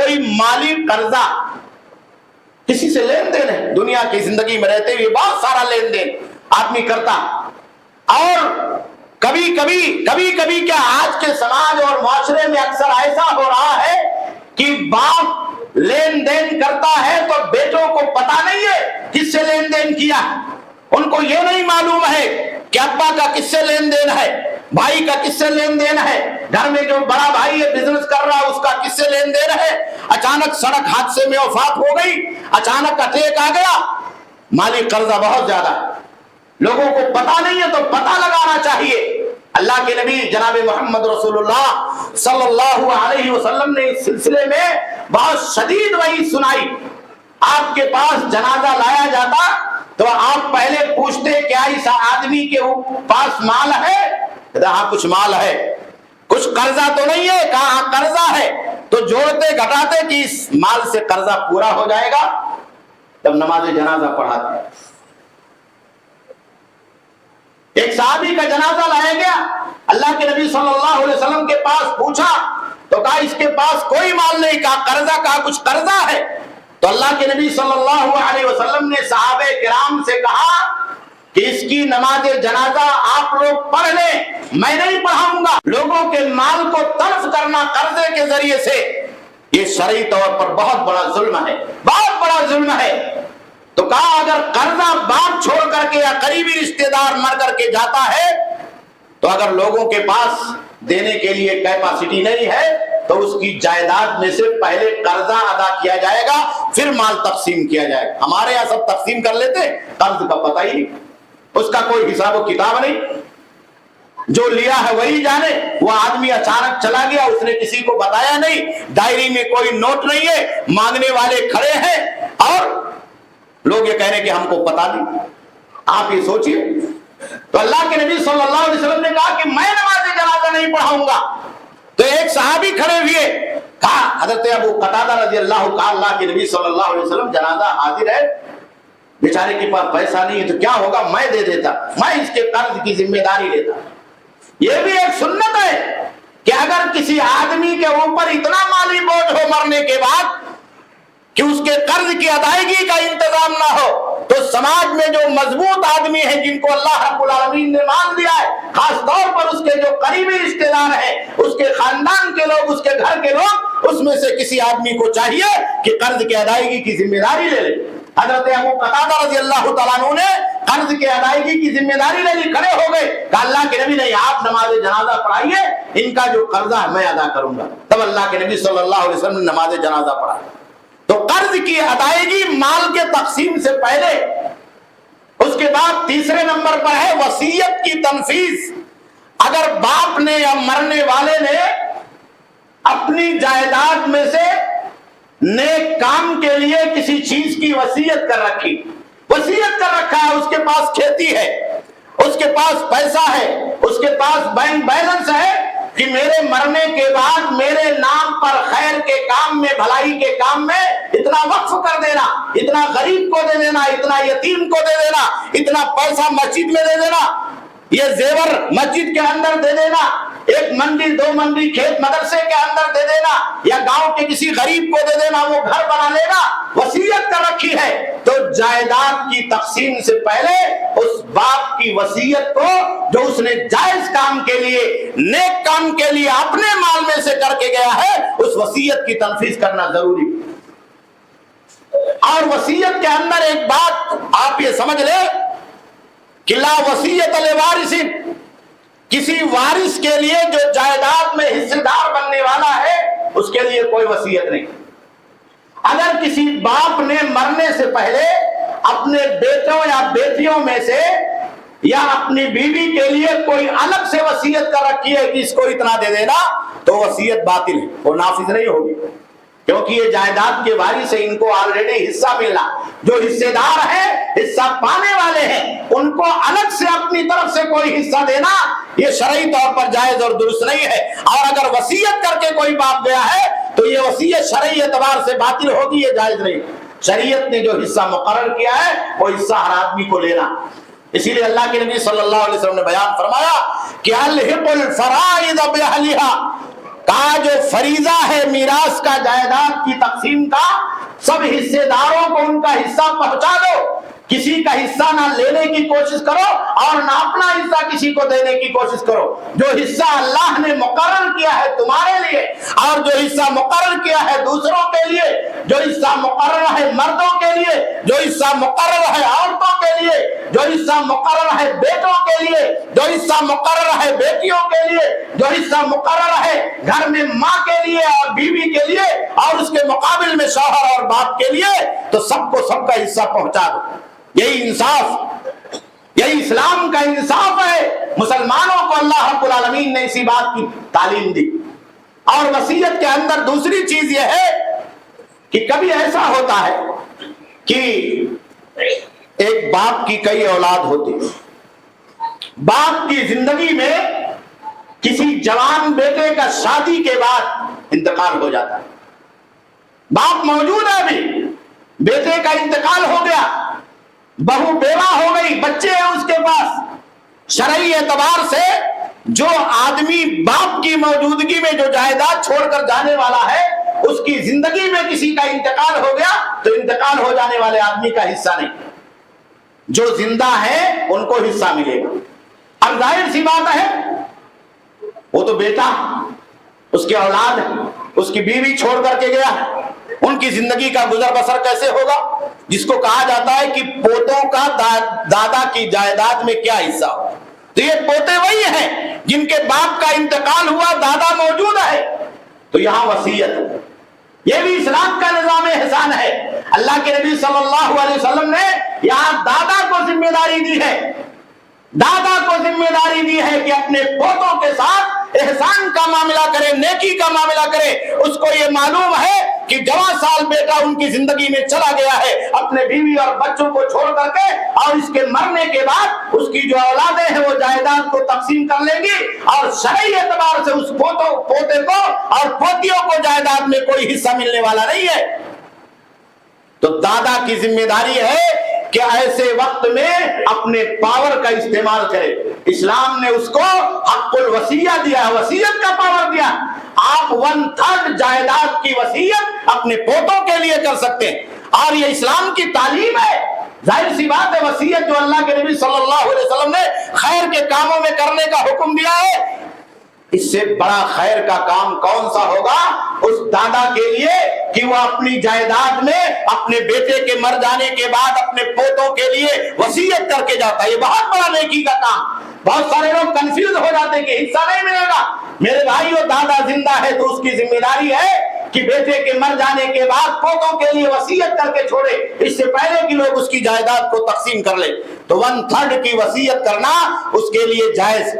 کوئی مالی قرضہ، کسی سے لین دین ہے، دنیا کی زندگی میں رہتے ہوئے بہت سارا لین دین آدمی کرتا، اور کبھی کبھی کیا آج کے سماج اور معاشرے میں اکثر ایسا ہو رہا ہے کہ باپ لین دین کرتا ہے تو بیٹوں کو پتا نہیں ہے کس سے لین دین کیا، ان کو یہ نہیں معلوم ہے کہ ابا کا کس سے لین دین ہے، بھائی کا کس سے لین دین ہے، گھر میں جو بڑا بھائی ہے بزنس کر رہا ہے اس کا کس سے لین دین ہے، اچانک سڑک حادثے میں وفات ہو گئی، اچانک اٹیک آ گیا، مالی قرضہ بہت زیادہ ہے، لوگوں کو پتا نہیں ہے تو پتا لگانا چاہیے۔ اللہ کے نبی جناب محمد رسول اللہ صلی اللہ علیہ وسلم نے اس سلسلے میں بہت شدید وعید سنائی۔ آپ کے پاس جنازہ لایا جاتا تو آپ پہلے پوچھتے کیا اس آدمی کے پاس مال ہے؟ ہاں کچھ مال ہے، کچھ قرضہ تو نہیں ہے؟ کہاں قرضہ ہے، تو جوڑتے گھٹاتے کہ اس مال سے قرضہ پورا ہو جائے گا، تب نماز جنازہ پڑھاتے۔ ایک صحابی کا جنازہ لایا گیا، اللہ کے نبی صلی اللہ علیہ وسلم کے پاس پوچھا تو کہا اس کے پاس کوئی مال نہیں، کہا قرضہ، کہا کچھ قرضہ ہے؟ تو اللہ کے نبی صلی اللہ علیہ وسلم نے صحابہ کرام سے کہا کہ اس کی نماز جنازہ آپ لوگ پڑھ لیں، میں نہیں پڑھاؤں گا۔ لوگوں کے مال کو تلف کرنا قرضے کے ذریعے سے یہ شرعی طور پر بہت بڑا ظلم ہے، بہت بڑا ظلم ہے۔ تو کہا اگر قرضہ باپ چھوڑ کر کے یا قریبی رشتہ دار مر کر کے جاتا ہے تو اگر لوگوں کے پاس دینے کے لیے کیپیسٹی نہیں ہے تو اس کی جائیداد میں سے پہلے قرضہ ادا کیا جائے گا، پھر مال تقسیم کیا جائے گا۔ ہمارے یہاں سب تقسیم کر لیتے، قرض کا پتہ ہی نہیں، اس کا کوئی حساب و کتاب نہیں، جو لیا ہے وہی جانے۔ وہ آدمی اچانک چلا گیا، اس نے کسی کو بتایا نہیں، ڈائری میں کوئی نوٹ نہیں ہے، مانگنے والے کھڑے ہیں اور لوگ یہ کہہ رہے ہیں کہ ہم کو پتا نہیں۔ آپ یہ سوچئے۔ تو اللہ کے نبی صلی اللہ علیہ وسلم نے کہا کہ میں نماز جنازہ نہیں پڑھاؤں گا۔ تو ایک صحابی کھڑے ہوئے، کہا حضرت ابو قتادہ رضی اللہ عنہ، اللہ کے نبی صلی اللہ علیہ وسلم جنازہ حاضر ہے، بیچارے کے پاس پیسہ نہیں ہے تو کیا ہوگا، میں دے دیتا، میں اس کے قرض کی ذمہ داری لیتا۔ یہ بھی ایک سنت ہے کہ اگر کسی آدمی کے اوپر اتنا مالی بوجھ ہو مرنے کے بعد کہ اس کے قرض کی ادائیگی کا انتظام نہ ہو تو سماج میں جو مضبوط آدمی ہیں جن کو اللہ رب العالمین نے مان دیا ہے، خاص طور پر اس کے جو قریبی رشتہ دار ہیں، اس کے خاندان کے لوگ، اس کے گھر کے لوگ، اس میں سے کسی آدمی کو چاہیے کہ قرض کی ادائیگی کی ذمہ داری لے لے۔ حضرت ابو قتادہ رضی اللہ تعالیٰ عنہ نے قرض کی ادائیگی کی ذمہ داری لے لی، کھڑے ہو گئے، کہا اللہ کے نبی نے آپ نماز جنازہ پڑھائیے، ان کا جو قرضہ ہے میں ادا کروں گا۔ تب اللہ کے نبی صلی اللہ علیہ وسلم نے نماز جنازہ پڑھائی۔ تو قرض کی ادائیگی مال کے تقسیم سے پہلے، اس کے بعد تیسرے نمبر پر ہے وصیت کی تنفیذ۔ اگر باپ نے یا مرنے والے نے اپنی جائیداد میں سے نیک کام کے لیے کسی چیز کی وصیت کر رکھی، وصیت کر رکھا ہے، اس کے پاس کھیتی ہے، اس کے پاس پیسہ ہے، اس کے پاس بینک بیلنس ہے کہ میرے مرنے کے بعد میرے نام پر خیر کے کام میں، بھلائی کے کام میں اتنا وقف کر دینا، اتنا غریب کو دے دینا، اتنا یتیم کو دے دینا، اتنا پیسہ مسجد میں دے دینا، یہ زیور مسجد کے اندر دے دینا، ایک منڈی دو منڈی کھیت مدرسے کے اندر دے دینا، یا گاؤں کے کسی غریب کو دے دینا، وہ گھر بنا لینا، وصیت کر رکھی ہے۔ تو جائیداد کی تقسیم سے پہلے اس باپ کی وصیت کو جو اس نے جائز کام کے لیے، نیک کام کے لیے اپنے مال میں سے کر کے گیا ہے، اس وصیت کی تنفیذ کرنا ضروری۔ اور وصیت کے اندر ایک بات آپ یہ سمجھ لیں کہ لا وصیت لوارث، کسی وارث کے لیے جو جائیداد میں حصے دار بننے والا ہے اس کے لیے کوئی وصیت نہیں۔ اگر کسی باپ نے مرنے سے پہلے اپنے بیٹوں یا بیٹیوں میں سے یا اپنی بیوی کے لیے کوئی الگ سے وصیت کر رکھی ہے کہ اس کو اتنا دے دینا، تو وصیت باطل ہے، وہ نافذ نہیں ہوگی، کیونکہ یہ جائیداد کے وارث ہیں، ان کو آلریڈی حصہ ملنا، جو حصے دار ہیں، حصہ پانے والے ہیں، ان کو الگ سے اپنی طرف سے کوئی حصہ دینا یہ شرعی طور پر جائز اور درست نہیں ہے۔ اور اگر وصیت کر کے کوئی باپ گیا ہے تو یہ وصیت شرعی اعتبار سے باطل ہوگی، یہ جائز نہیں۔ شریعت نے جو حصہ مقرر کیا ہے وہ حصہ ہر آدمی کو لینا۔ اسی لیے اللہ کے نبی صلی اللہ علیہ وسلم نے بیان فرمایا کہ الحق الفرائض باہلھا، کہا جو فریضہ ہے میراث کا، جائیداد کی تقسیم کا، سب حصے داروں کو ان کا حصہ پہنچا دو، کسی کا حصہ نہ لینے کی کوشش کرو اور نہ اپنا حصہ کسی کو دینے کی کوشش کرو۔ جو حصہ اللہ نے مقرر کیا ہے تمہارے لیے، اور جو حصہ مقرر کیا ہے دوسروں کے لیے، جو حصہ مقرر ہے مردوں کے لیے، جو حصہ مقرر ہے عورتوں کے لیے، جو حصہ مقرر ہے بیٹوں کے لیے، جو حصہ مقرر ہے بیٹیوں کے لیے، جو حصہ مقرر ہے گھر میں ماں کے لیے اور بیوی کے لیے، اور اس کے مقابل میں شوہر اور باپ کے لیے، تو سب کو سب کا حصہ پہنچا دو۔ یہی انصاف، یہی اسلام کا انصاف ہے۔ مسلمانوں کو اللہ رب العالمین نے اسی بات کی تعلیم دی۔ اور وصیت کے اندر دوسری چیز یہ ہے کہ کبھی ایسا ہوتا ہے کہ ایک باپ کی کئی اولاد ہوتی، باپ کی زندگی میں کسی جوان بیٹے کا شادی کے بعد انتقال ہو جاتا ہے، باپ موجود ہے ابھی، بیٹے کا انتقال ہو گیا، بہو بیوہ ہو گئی، بچے ہیں اس کے پاس۔ شرعی اعتبار سے جو آدمی باپ کی موجودگی میں جو جائیداد چھوڑ کر جانے والا ہے، اس کی زندگی میں کسی کا انتقال ہو گیا تو انتقال ہو جانے والے آدمی کا حصہ نہیں، جو زندہ ہے ان کو حصہ ملے گا۔ اب ظاہر سی بات ہے، وہ تو بیٹا، اس کی اولاد ہے، اس کی بیوی چھوڑ کر کے گیا، ان کی زندگی کا گزر بسر کیسے ہوگا؟ جس کو کہا جاتا ہے کہ پوتوں کا دادا کی جائیداد میں کیا حصہ ہو، تو یہ پوتے وہی ہیں جن کے باپ کا انتقال ہوا، دادا موجود ہے، تو یہاں وصیت ہے۔ یہ بھی اسلام کا نظام احسان ہے۔ اللہ کے نبی صلی اللہ علیہ وسلم نے یہاں دادا کو ذمہ داری دی ہے، دادا کو ذمہ داری دی ہے کہ اپنے پوتوں کے ساتھ احسان کا معاملہ کرے، نیکی کا معاملہ کرے۔ اس کو یہ معلوم ہے کہ جوان سال بیٹا ان کی زندگی میں چلا گیا ہے، اپنے بیوی اور بچوں کو چھوڑ کر کے، اور اس کے مرنے کے بعد اس کی جو اولادیں ہیں وہ جائیداد کو تقسیم کر لیں گی، اور شرعی اعتبار سے اس پوتے کو اور پوتیوں کو جائیداد میں کوئی حصہ ملنے والا نہیں ہے۔ تو دادا کی ذمہ داری ہے کہ ایسے وقت میں اپنے پاور کا استعمال کرے۔ اسلام نے اس کو حق الوصیہ دیا، وصیت کا پاور دیا۔ آپ 1/3 جائیداد کی وصیت اپنے پوتوں کے لیے کر سکتے ہیں، اور یہ اسلام کی تعلیم ہے۔ ظاہر سی بات ہے، وصیت جو اللہ کے نبی صلی اللہ علیہ وسلم نے خیر کے کاموں میں کرنے کا حکم دیا ہے، اس سے بڑا خیر کا کام کون سا ہوگا اس دادا کے لیے کہ وہ اپنی جائیداد میں اپنے بیٹے کے مر جانے کے بعد اپنے پوتوں کے لیے وصیت کر کے جاتا ہے۔ یہ بہت بڑا نیکی کا کام۔ بہت سارے لوگ کنفیوز ہو جاتے ہیں کہ حصہ نہیں ملے گا۔ میرے بھائیو، دادا زندہ ہے تو اس کی ذمہ داری ہے کہ بیٹے کے مر جانے کے بعد پوتوں کے لیے وصیت کر کے چھوڑے، اس سے پہلے کہ لوگ اس کی جائیداد کو تقسیم کر لیں۔ تو 1/3 کی وصیت کرنا اس کے لیے جائز۔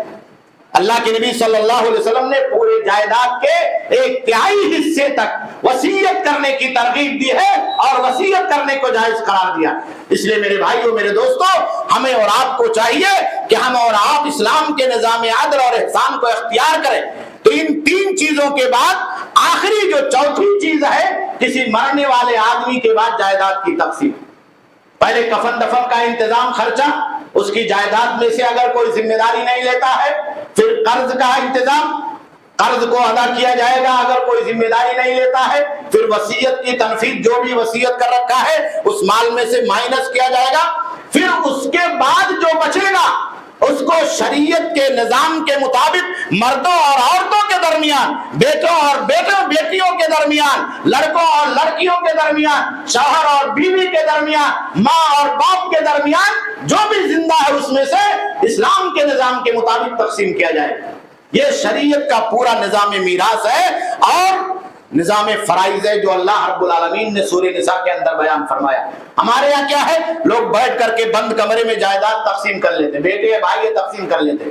اللہ کے نبی صلی اللہ علیہ وسلم نے پورے جائیداد کے 1/3 حصے تک وصیت کرنے کی ترغیب دی ہے، اور وصیت کرنے کو جائز قرار دیا۔ اس لیے میرے بھائیوں، میرے دوستوں، ہمیں اور آپ کو چاہیے کہ ہم اور آپ اسلام کے نظام عدل اور احسان کو اختیار کریں۔ تو ان 3 چیزوں کے بعد آخری جو چوتھی چیز ہے، کسی مرنے والے آدمی کے بعد جائیداد کی تقسیم۔ پہلے کفن دفن کا انتظام، خرچہ، اس کی جائیداد میں سے اگر کوئی ذمہ داری نہیں لیتا ہے، پھر قرض کا انتظام، قرض کو ادا کیا جائے گا اگر کوئی ذمہ داری نہیں لیتا ہے، پھر وصیت کی تنفیذ، جو بھی وصیت کر رکھا ہے اس مال میں سے مائنس کیا جائے گا، پھر اس کے بعد جو بچے گا اس کو شریعت کے نظام کے مطابق مردوں اور عورتوں کے درمیان، بیٹوں اور بیٹیوں کے درمیان، لڑکوں اور لڑکیوں کے درمیان، شوہر اور بیوی کے درمیان، ماں اور باپ کے درمیان جو بھی زندہ ہے اس میں سے اسلام کے نظام کے مطابق تقسیم کیا جائے۔ یہ شریعت کا پورا نظام میراث ہے اور نظام فرائض ہے جو اللہ رب العالمین نے سورہ نساء کے اندر بیان فرمایا۔ ہمارے یہاں کیا ہے، لوگ بیٹھ کر کے بند کمرے میں جائیداد تقسیم کر لیتے، بیٹے بھائی تقسیم کر لیتے،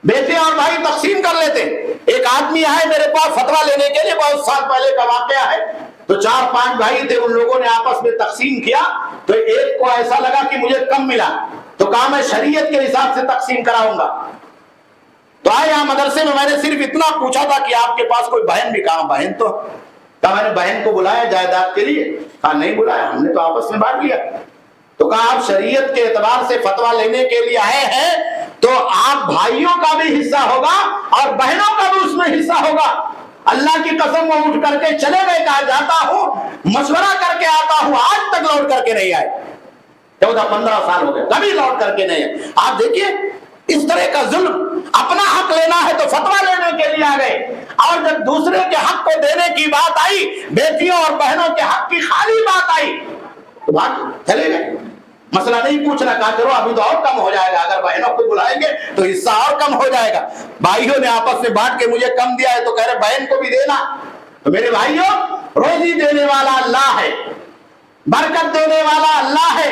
بیٹے اور بھائی تقسیم کر لیتے۔ ایک آدمی آئے میرے پاس فتویٰ لینے کے لیے، بہت سال پہلے کا واقعہ ہے، تو 4-5 بھائی تھے، ان لوگوں نے آپس میں تقسیم کیا، تو ایک کو ایسا لگا کہ مجھے کم ملا، تو کہا میں شریعت کے حساب سے تقسیم کراؤں گا۔ تو آئے یہاں مدرسے میں، میں نے صرف اتنا پوچھا تھا کہ آپ کے پاس کوئی بہن بھی؟ کہا بہن تو، کہا میں نے بہن کو بلایا جائیداد کے لیے؟ کہا نہیں بلایا، ہم نے تو آپس میں بانٹ لیا۔ تو کہا آپ شریعت کے اعتبار سے فتویٰ لینے کے لیے آئے ہیں تو آپ بھائیوں کا بھی حصہ ہوگا اور بہنوں کا بھی اس میں حصہ ہوگا. اللہ کی قسم وہ اٹھ کر کے چلے گئے, کہا جاتا ہوں مشورہ کر کے آتا ہوں, آج تک لوٹ کر کے نہیں آئے. 14-15 سال ہو گئے, کبھی لوٹ کر کے نہیں آئے. آپ دیکھیے اس طرح کا ظلم. اپنا حق لینا ہے تو فتویٰ لینے کے لیے آ گئے, اور جب دوسرے کے حق کو دینے کی بات آئی, بیٹیوں اور بہنوں کے حق کی خالی بات آئی, تو بات چلے گئے. مسئلہ نہیں پوچھنا, کہا چلو ابھی تو اور کم ہو جائے گا, اگر بہنوں کو بلائیں گے تو حصہ اور کم ہو جائے گا. بھائیوں نے آپس میں بانٹ کے مجھے کم دیا ہے تو کہہ رہے بہن کو بھی دینا. تو میرے بھائیوں, روزی دینے والا اللہ ہے, برکت دینے والا اللہ ہے,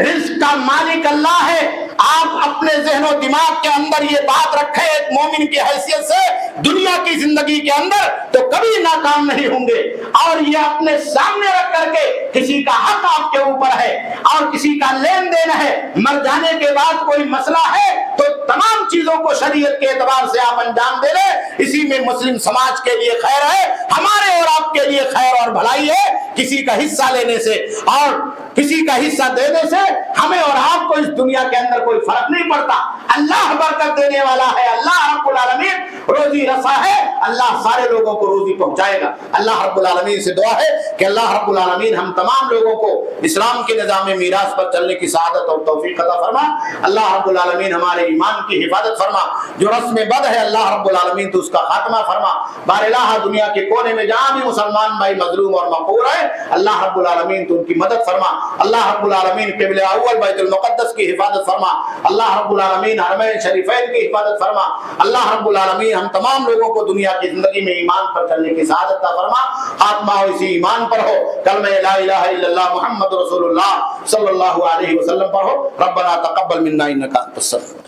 رزق کا مالک اللہ ہے. آپ اپنے ذہن و دماغ کے اندر یہ بات رکھیں ایک مومن کی حیثیت سے, دنیا کی زندگی کے اندر تو کبھی ناکام نہیں ہوں گے. اور یہ اپنے سامنے رکھ کر کے کسی کا حق آپ کے اوپر ہے اور کسی کا لین دین ہے, مر جانے کے بعد کوئی مسئلہ ہے تو تمام چیزوں کو شریعت کے اعتبار سے آپ انجام دے لیں. اسی میں مسلم سماج کے لیے خیر ہے, ہمارے اور آپ کے لیے خیر اور بھلائی ہے. کسی کا حصہ لینے سے اور کسی کا حصہ دینے سے ہمیں اور آپ کو اس دنیا کے اندر کوئی فرق نہیں پڑتا. اللہ برکت دینے والا ہے, اللہ رب العالمین روزی رسا ہے, اللہ سارے لوگوں کو روزی پہنچائے گا. اللہ رب العالمین سے دعا ہے کہ اللہ رب العالمین ہم تمام لوگوں کو اسلام کے نظام میراث پر چلنے کی سعادت اور توفیق عطا فرما. اللہ رب العالمین ہمارے ایمان کی حفاظت فرما. جو رسم بد ہے اللہ رب العالمین تو اس کا خاتمہ فرما. بارالہ دنیا کے کونے میں جہاں بھی مسلمان بھائی مظلوم اور مقہور ہے, اللہ رب العالمین تو ان کی مدد فرما. اللہ رب العالمین قبلہ اول بیت المقدس کی حفاظت فرما. اللہ رب العالمین حرمین شریفین کی حفاظت فرما. اللہ رب العالمین ہم تمام لوگوں کو دنیا کی زندگی میں ایمان پر چلنے کی سعادت عطا فرما. خاتمہ ہو اسی ایمان پر ہو, کلمہ لا الہ الا اللہ محمد رسول اللہ صلی اللہ علیہ وسلم پر ہو. ربنا تقبل منا انک انت السمیع